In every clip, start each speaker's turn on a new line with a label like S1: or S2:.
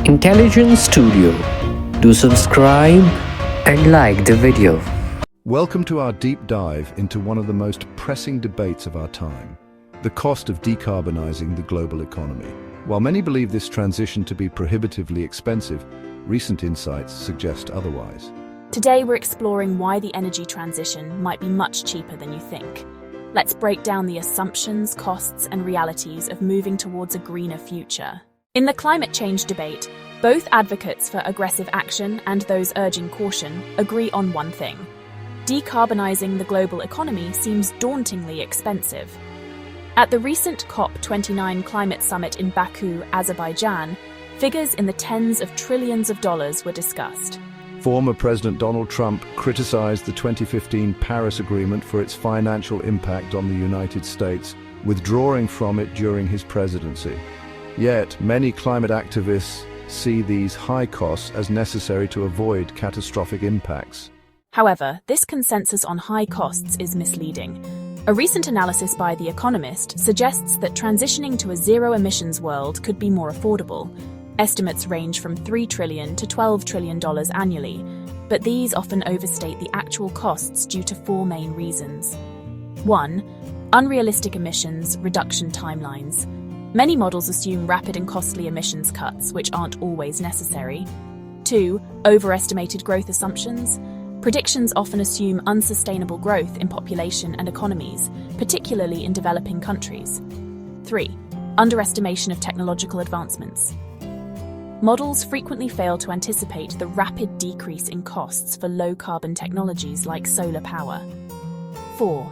S1: Intelligence Studio. Do subscribe and like the video.
S2: Welcome to our deep dive into one of the most pressing debates of our time, the cost of decarbonizing the global economy. While many believe this transition to be prohibitively expensive, recent insights suggest otherwise.
S3: Today we're exploring why the energy transition might be much cheaper than you think. Let's break down the assumptions, costs, and realities of moving towards a greener future. In the climate change debate, both advocates for aggressive action and those urging caution agree on one thing. Decarbonizing the global economy seems dauntingly expensive. At the recent COP29 climate summit in Baku, Azerbaijan, figures in the tens of trillions of dollars were discussed.
S2: Former President Donald Trump criticized the 2015 Paris Agreement for its financial impact on the United States, withdrawing from it during his presidency. Yet, many climate activists see these high costs as necessary to avoid catastrophic impacts.
S3: However, this consensus on high costs is misleading. A recent analysis by The Economist suggests that transitioning to a zero-emissions world could be more affordable. Estimates range from $3 trillion to $12 trillion annually, but these often overstate the actual costs due to four main reasons. 1. Unrealistic emissions reduction timelines. Many models assume rapid and costly emissions cuts, which aren't always necessary. 2. Overestimated growth assumptions. Predictions often assume unsustainable growth in population and economies, particularly in developing countries. 3. Underestimation of technological advancements. Models frequently fail to anticipate the rapid decrease in costs for low-carbon technologies like solar power. 4.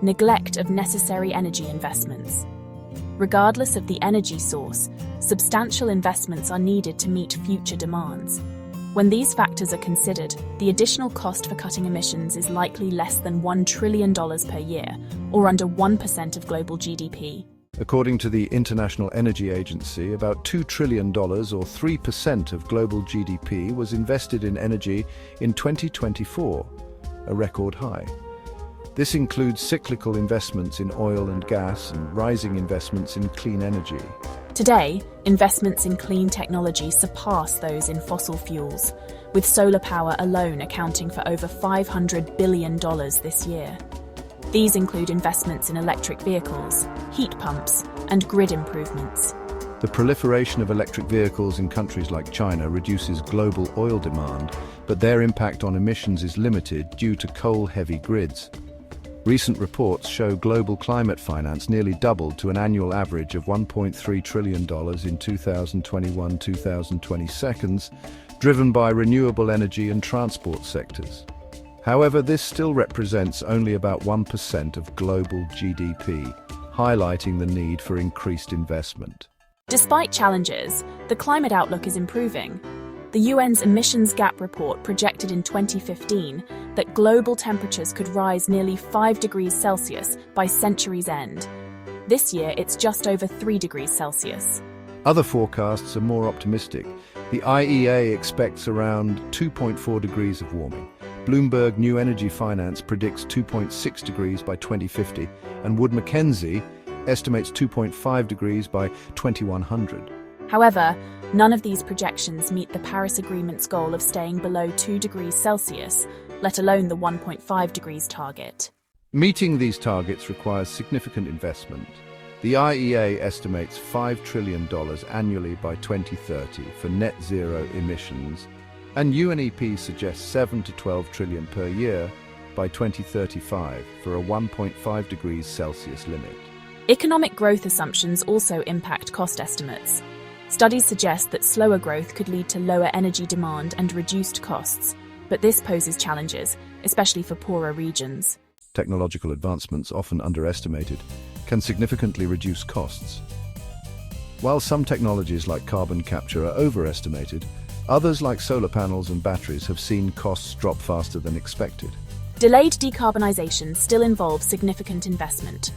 S3: Neglect of necessary energy investments. Regardless of the energy source, substantial investments are needed to meet future demands. When these factors are considered, the additional cost for cutting emissions is likely less than $1 trillion per year, or under 1% of global GDP.
S2: According to the International Energy Agency, about $2 trillion, or 3% of global GDP, was invested in energy in 2024, a record high. This includes cyclical investments in oil and gas and rising investments in clean energy.
S3: Today, investments in clean technology surpass those in fossil fuels, with solar power alone accounting for over $500 billion this year. These include investments in electric vehicles, heat pumps, and grid improvements.
S2: The proliferation of electric vehicles in countries like China reduces global oil demand, but their impact on emissions is limited due to coal-heavy grids. Recent reports show global climate finance nearly doubled to an annual average of $1.3 trillion in 2021-2022, driven by renewable energy and transport sectors. However, this still represents only about 1% of global GDP, highlighting the need for increased investment.
S3: Despite challenges, the climate outlook is improving. The UN's emissions gap report projected in 2015 that global temperatures could rise nearly 5 degrees Celsius by century's end. This year, it's just over 3 degrees Celsius.
S2: Other forecasts are more optimistic. The IEA expects around 2.4 degrees of warming. Bloomberg New Energy Finance predicts 2.6 degrees by 2050, and Wood Mackenzie estimates 2.5 degrees by 2100.
S3: However, none of these projections meet the Paris Agreement's goal of staying below 2 degrees Celsius, let alone the 1.5 degrees target.
S2: Meeting these targets requires significant investment. The IEA estimates $5 trillion annually by 2030 for net zero emissions, and UNEP suggests 7 to 12 trillion per year by 2035 for a 1.5 degrees Celsius limit.
S3: Economic growth assumptions also impact cost estimates. Studies suggest that slower growth could lead to lower energy demand and reduced costs, but this poses challenges, especially for poorer regions.
S2: Technological advancements, often underestimated, can significantly reduce costs. While some technologies like carbon capture are overestimated, others like solar panels and batteries have seen costs drop faster than expected.
S3: Delayed decarbonisation still involves significant investment.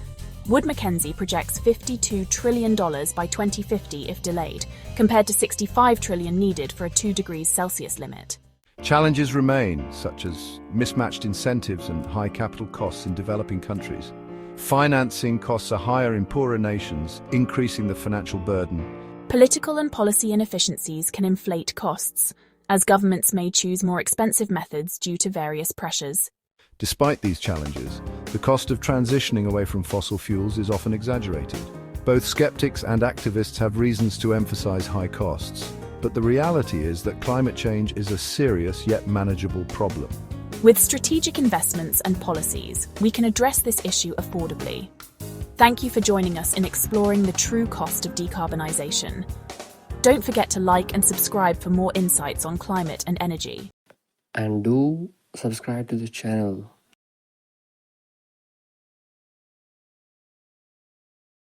S3: Wood Mackenzie projects $52 trillion by 2050 if delayed, compared to $65 trillion needed for a 2 degrees Celsius limit.
S2: Challenges remain, such as mismatched incentives and high capital costs in developing countries. Financing costs are higher in poorer nations, increasing the financial burden.
S3: Political and policy inefficiencies can inflate costs, as governments may choose more expensive methods due to various pressures.
S2: Despite these challenges, the cost of transitioning away from fossil fuels is often exaggerated. Both skeptics and activists have reasons to emphasize high costs, but the reality is that climate change is a serious yet manageable problem.
S3: With strategic investments and policies, we can address this issue affordably. Thank you for joining us in exploring the true cost of decarbonisation. Don't forget to like and subscribe for more insights on climate and energy.
S1: And do subscribe to the channel